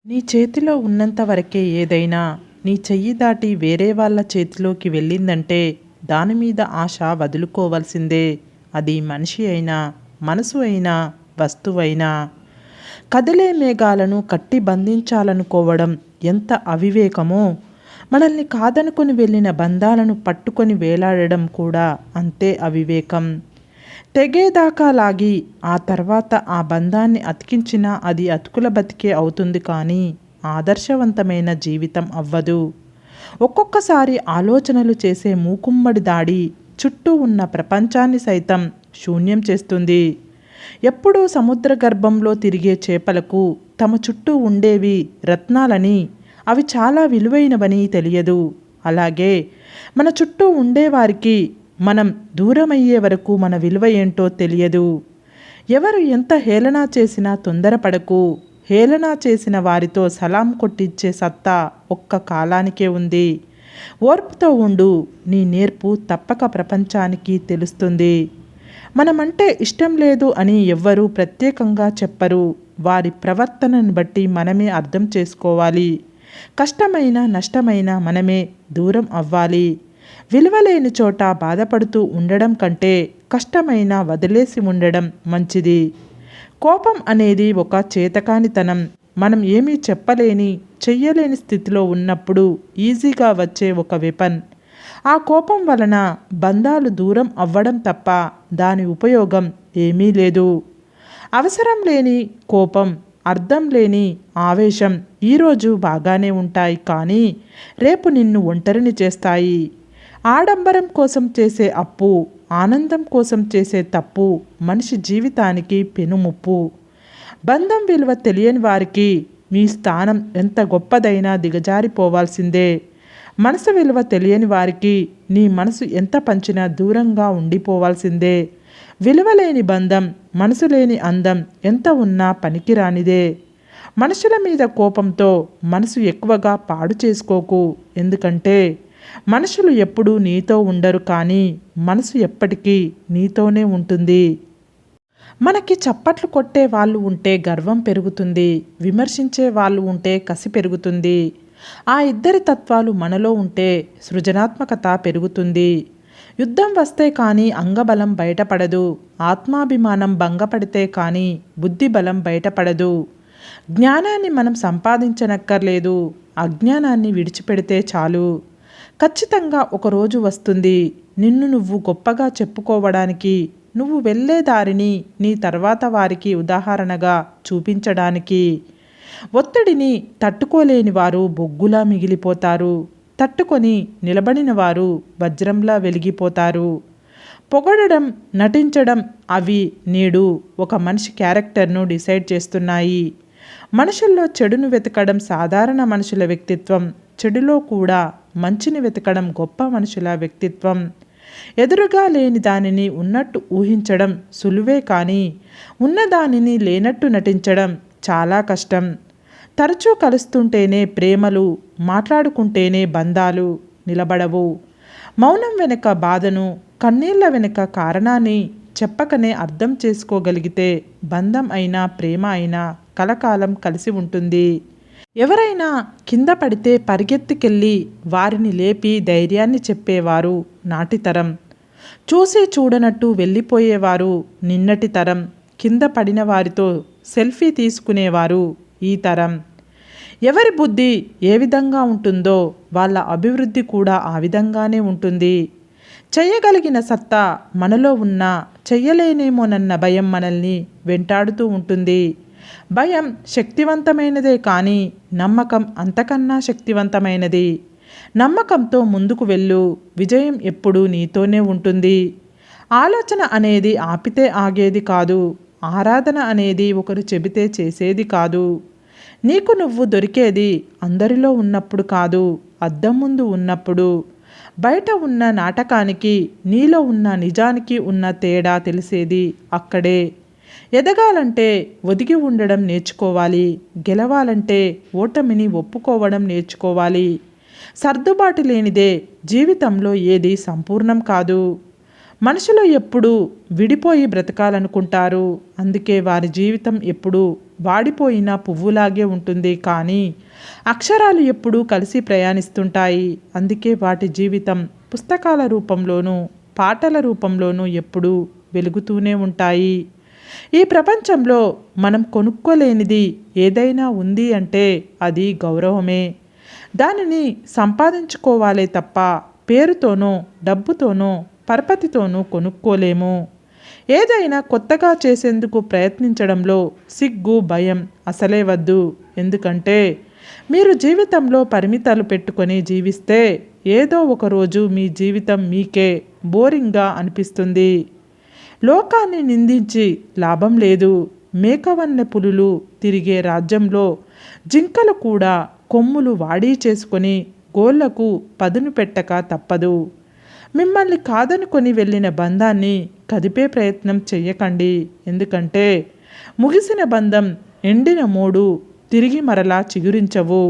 నీ చేతిలో ఉన్నంత వరకే ఏదైనా, నీ చెయ్యి దాటి వేరే వాళ్ళ చేతిలోకి వెళ్ళిందంటే దాని మీద ఆశ వదులుకోవాల్సిందే. అది మనిషి అయినా, మనసు అయినా, వస్తువైనా. కదిలే మేఘాలను కట్టి బంధించాలనుకోవడం ఎంత అవివేకమో, మనల్ని కాదనుకుని వెళ్ళిన బంధాలను పట్టుకొని వేలాడడం కూడా అంతే అవివేకం. తెగేదాకా లాగి ఆ తర్వాత ఆ బంధాన్ని అతికించినా అది అతుకుల బతికే అవుతుంది, కానీ ఆదర్శవంతమైన జీవితం అవ్వదు. ఒక్కొక్కసారి ఆలోచనలు చేసే మూకుమ్మడి దాడి చుట్టూ ఉన్న ప్రపంచాన్ని సైతం శూన్యం చేస్తుంది. ఎప్పుడూ సముద్ర గర్భంలో తిరిగే చేపలకు తమ చుట్టూ ఉండేవి రత్నాలని, అవి చాలా విలువైనవని తెలియదు. అలాగే మన చుట్టూ ఉండేవారికి మనం దూరమయ్యే వరకు మన విలువ ఏంటో తెలియదు. ఎవరు ఎంత హేళన చేసినా తొందరపడకు. హేళన చేసిన వారితో సలాం కొట్టించే సత్తా ఒక్క కాలానికే ఉంది. ఓర్పుతో ఉండు, నీ నేర్పు తప్పక ప్రపంచానికి తెలుస్తుంది. మనమంటే ఇష్టం లేదు అని ఎవ్వరూ ప్రత్యేకంగా చెప్పరు. వారి ప్రవర్తనను బట్టి మనమే అర్థం చేసుకోవాలి. కష్టమైన నష్టమైన మనమే దూరం అవ్వాలి. విలువలేని చోట బాధపడుతూ ఉండడం కంటే కష్టమైన వదిలేసి ఉండడం మంచిది. కోపం అనేది ఒక చేతకానితనం. మనం ఏమీ చెప్పలేని, చెయ్యలేని స్థితిలో ఉన్నప్పుడు ఈజీగా వచ్చే ఒక వెపన్. ఆ కోపం వలన బంధాలు దూరం అవ్వడం తప్ప దాని ఉపయోగం ఏమీ లేదు. అవసరం లేని కోపం, అర్థం లేని ఆవేశం ఈరోజు బాగానే ఉంటాయి, కానీ రేపు నిన్ను ఒంటరిని చేస్తాయి. ఆడంబరం కోసం చేసే అప్పు, ఆనందం కోసం చేసే తప్పు మనిషి జీవితానికి పెనుముప్పు. బంధం విలువ తెలియని వారికి మీ స్థానం ఎంత గొప్పదైనా దిగజారిపోవాల్సిందే. మనసు విలువ తెలియని వారికి నీ మనసు ఎంత పంచినా దూరంగా ఉండిపోవాల్సిందే. విలువలేని బంధం, మనసు లేని అందం ఎంత ఉన్నా పనికిరానిదే. మనుషుల మీద కోపంతో మనసు ఎక్కువగా పాడు చేసుకోకు. ఎందుకంటే మనుషులు ఎప్పుడూ నీతో ఉండరు, కానీ మనసు ఎప్పటికీ నీతోనే ఉంటుంది. మనకి చప్పట్లు కొట్టే వాళ్ళు ఉంటే గర్వం పెరుగుతుంది, విమర్శించే వాళ్ళు ఉంటే కసి పెరుగుతుంది. ఆ ఇద్దరి తత్వాలు మనలో ఉంటే సృజనాత్మకత పెరుగుతుంది. యుద్ధం వస్తే కానీ అంగబలం బయటపడదు. ఆత్మాభిమానం భంగపడితే కానీ బుద్ధిబలం బయటపడదు. జ్ఞానాన్ని మనం సంపాదించనక్కర్లేదు, అజ్ఞానాన్ని విడిచిపెడితే చాలు. ఖచ్చితంగా ఒకరోజు వస్తుంది నిన్ను నువ్వు గొప్పగా చెప్పుకోవడానికి, నువ్వు వెళ్ళే దారిని నీ తర్వాత వారికి ఉదాహరణగా చూపించడానికి. ఒత్తిడిని తట్టుకోలేని వారు బొగ్గులా మిగిలిపోతారు. తట్టుకొని నిలబడిన వారు వజ్రంలా వెలిగిపోతారు. పొగడడం, నటించడం అవి నేడు ఒక మనిషి క్యారెక్టర్ను డిసైడ్ చేస్తున్నాయి. మనుషుల్లో చెడును వెతకడం సాధారణ మనుషుల వ్యక్తిత్వం. చెడులో కూడా మంచిని వెతకడం గొప్ప మనుషుల వ్యక్తిత్వం. ఎదురుగా లేని దానిని ఉన్నట్టు ఊహించడం సులువే, కానీ ఉన్నదానిని లేనట్టు నటించడం చాలా కష్టం. తరచూ కలుస్తుంటేనే ప్రేమలు, మాట్లాడుకుంటేనే బంధాలు నిలబడవు. మౌనం వెనుక బాధను, కన్నీళ్ల వెనుక కారణాన్ని చెప్పకనే అర్థం చేసుకోగలిగితే బంధం అయినా ప్రేమ అయినా కలకాలం కలిసి ఉంటుంది. ఎవరైనా కింద పడితే పరిగెత్తుకెళ్ళి వారిని లేపి ధైర్యాన్ని చెప్పేవారు నాటి తరం. చూసి చూడనట్టు వెళ్ళిపోయేవారు నిన్నటి తరం. కింద పడిన వారితో సెల్ఫీ తీసుకునేవారు ఈ తరం. ఎవరి బుద్ధి ఏ విధంగా ఉంటుందో వాళ్ళ అభివృద్ధి కూడా ఆ విధంగానే ఉంటుంది. చెయ్యగలిగిన సత్తా మనలో ఉన్నా చెయ్యలేనేమోనన్న భయం మనల్ని వెంటాడుతూ ఉంటుంది. భయం శక్తివంతమైనదే, కానీ నమ్మకం అంతకన్నా శక్తివంతమైనది. నమ్మకంతో ముందుకు వెళ్ళు, విజయం ఎప్పుడూ నీతోనే ఉంటుంది. ఆలోచన అనేది ఆపితే ఆగేది కాదు. ఆరాధన అనేది ఒకరు చెబితే చేసేది కాదు. నీకు నువ్వు దొరికేది అందరిలో ఉన్నప్పుడు కాదు, అద్దం ముందు ఉన్నప్పుడు. బయట ఉన్న నాటకానికి నీలో ఉన్న నిజానికి ఉన్న తేడా తెలిసేది అక్కడే. ఎదగాలంటే ఒదిగి ఉండడం నేర్చుకోవాలి. గెలవాలంటే ఓటమిని ఒప్పుకోవడం నేర్చుకోవాలి. సర్దుబాటు లేనిదే జీవితంలో ఏది సంపూర్ణం కాదు. మనుషులు ఎప్పుడూ విడిపోయి బ్రతకాలనుకుంటారు. అందుకే వారి జీవితం ఎప్పుడూ వాడిపోయిన పువ్వులాగే ఉంటుంది, కానీ అక్షరాలు ఎప్పుడూ కలిసి ప్రయాణిస్తుంటాయి. అందుకే వాటి జీవితం పుస్తకాల రూపంలోనూ పాటల రూపంలోనూ ఎప్పుడూ వెలుగుతూనే ఉంటాయి. ఈ ప్రపంచంలో మనం కొనుక్కోలేనిది ఏదైనా ఉంది అంటే అది గౌరవమే. దానిని సంపాదించుకోవాలే తప్ప పేరుతోనో డబ్బుతోనో పరపతితోనూ కొనుక్కోలేము. ఏదైనా కొత్తగా చేసేందుకు ప్రయత్నించడంలో సిగ్గు భయం అసలే వద్దు. ఎందుకంటే మీరు జీవితంలో పరిమితాలు పెట్టుకొని జీవిస్తే ఏదో ఒకరోజు మీ జీవితం మీకే బోరింగ్గా అనిపిస్తుంది. లోకాన్ని నిందించి లాభం లేదు. మేకవన్నె పులులు తిరిగే రాజ్యంలో జింకలు కూడా కొమ్ములు వాడి చేసుకొని గోళ్లకు పదును పెట్టక తప్పదు. మిమ్మల్ని కాదనుకొని వెళ్ళిన బంధాన్ని కదిపే ప్రయత్నం చెయ్యకండి. ఎందుకంటే ముగిసిన బంధం ఎండిన మోడు తిరిగి మరలా చిగురించవు.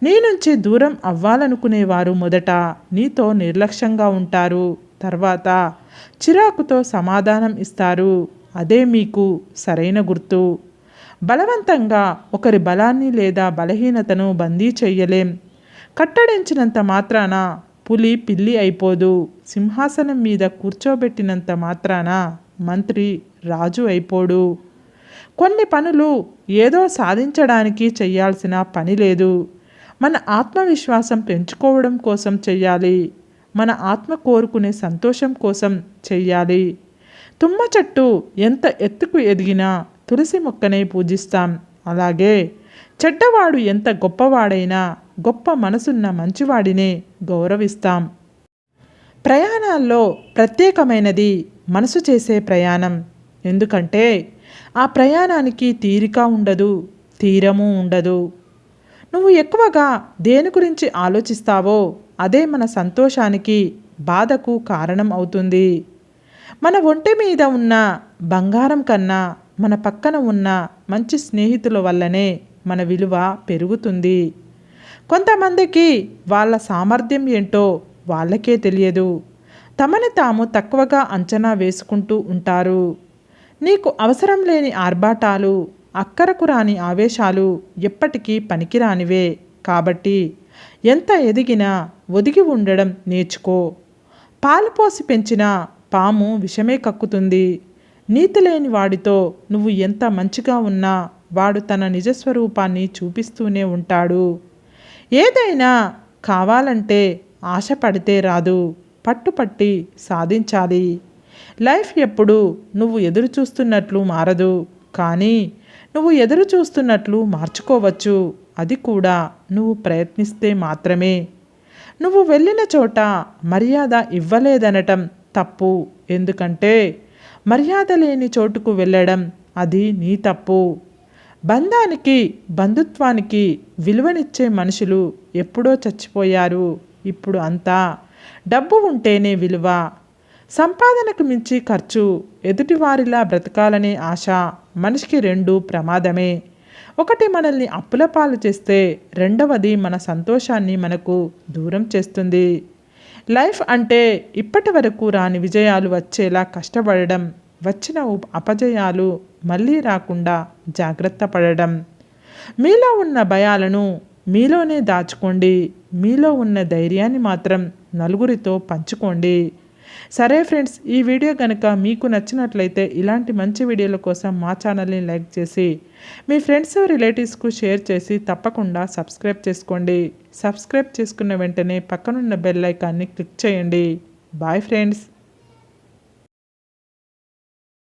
నీ నుంచి దూరం అవ్వాలనుకునేవారు మొదట నీతో నిర్లక్ష్యంగా ఉంటారు, తర్వాత చిరాకుతో సమాధానం ఇస్తారు. అదే మీకు సరైన గుర్తు. బలవంతంగా ఒకరి బలాన్ని లేదా బలహీనతను బందీ చెయ్యలేం. కట్టడించినంత మాత్రాన పులి పిల్లి అయిపోదు. సింహాసనం మీద కూర్చోబెట్టినంత మాత్రాన మంత్రి రాజు అయిపోడు. కొన్ని పనులు ఏదో సాధించడానికి చెయ్యాల్సిన పని లేదు. మన ఆత్మవిశ్వాసం పెంచుకోవడం కోసం చెయ్యాలి. మన ఆత్మ కోరుకునే సంతోషం కోసం చెయ్యాలి. తుమ్మ చెట్టు ఎంత ఎత్తుకు ఎదిగినా తులసి మొక్కనే పూజిస్తాం. అలాగే చెడ్డవాడు ఎంత గొప్పవాడైనా గొప్ప మనసున్న మంచివాడినే గౌరవిస్తాం. ప్రయాణాల్లో ప్రత్యేకమైనది మనసు చేసే ప్రయాణం. ఎందుకంటే ఆ ప్రయాణానికి తీరిక ఉండదు, తీరము ఉండదు. నువ్వు ఎక్కువగా దేని గురించి ఆలోచిస్తావో అదే మన సంతోషానికి బాధకు కారణం అవుతుంది. మన ఒంటి మీద ఉన్న బంగారం కన్నా మన పక్కన ఉన్న మంచి స్నేహితుల వల్లనే మన విలువ పెరుగుతుంది. కొంతమందికి వాళ్ళ సామర్థ్యం ఏంటో వాళ్ళకే తెలియదు. తమని తాము తక్కువగా అంచనా వేసుకుంటూ ఉంటారు. నీకు అవసరం లేని ఆర్భాటాలు, అక్కరకు రాని ఆవేశాలు ఎప్పటికీ పనికిరానివే. కాబట్టి ఎంత ఎదిగినా ఒదిగి ఉండడం నేర్చుకో. పాలు పోసి పెంచిన పాము విషమే కక్కుతుంది. నీతి లేని వాడితో నువ్వు ఎంత మంచిగా ఉన్నా వాడు తన నిజస్వరూపాన్ని చూపిస్తూనే ఉంటాడు. ఏదైనా కావాలంటే ఆశ పడితే రాదు, పట్టుపట్టి సాధించాలి. లైఫ్ ఎప్పుడు నువ్వు ఎదురు చూస్తున్నట్లు మారదు, కానీ నువ్వు ఎదురు చూస్తున్నట్లు మార్చుకోవచ్చు. అది కూడా నువ్వు ప్రయత్నిస్తే మాత్రమే. నువ్వు వెళ్ళిన చోట మర్యాద ఇవ్వలేదనటం తప్పు. ఎందుకంటే మర్యాద లేని చోటుకు వెళ్ళడం అది నీ తప్పు. బంధానికి బంధుత్వానికి విలువనిచ్చే మనుషులు ఎప్పుడో చచ్చిపోయారు. ఇప్పుడు అంతా డబ్బు ఉంటేనే విలువ. సంపాదనకు మించి ఖర్చు, ఎదుటివారిలా బ్రతకాలనే ఆశ మనిషికి రెండు ప్రమాదమే. ఒకటి మనల్ని అప్పుల పాలు చేస్తే, రెండవది మన సంతోషాన్ని మనకు దూరం చేస్తుంది. లైఫ్ అంటే ఇప్పటి వరకు రాని విజయాలు వచ్చేలా కష్టపడడం, వచ్చిన అపజయాలు మళ్ళీ రాకుండా జాగ్రత్త పడడం. మీలో ఉన్న భయాలను మీలోనే దాచుకోండి. మీలో ఉన్న ధైర్యాన్ని మాత్రం నలుగురితో పంచుకోండి. సరే ఫ్రెండ్స్, ఈ వీడియో కనుక మీకు నచ్చినట్లయితే ఇలాంటి మంచి వీడియోల కోసం మా ఛానల్ని లైక్ చేసి మీ ఫ్రెండ్స్ రిలేటివ్స్కు షేర్ చేసి తప్పకుండా సబ్స్క్రైబ్ చేసుకోండి. సబ్స్క్రైబ్ చేసుకున్న వెంటనే పక్కనున్న బెల్ ఐకాన్ని క్లిక్ చేయండి. Bye friends.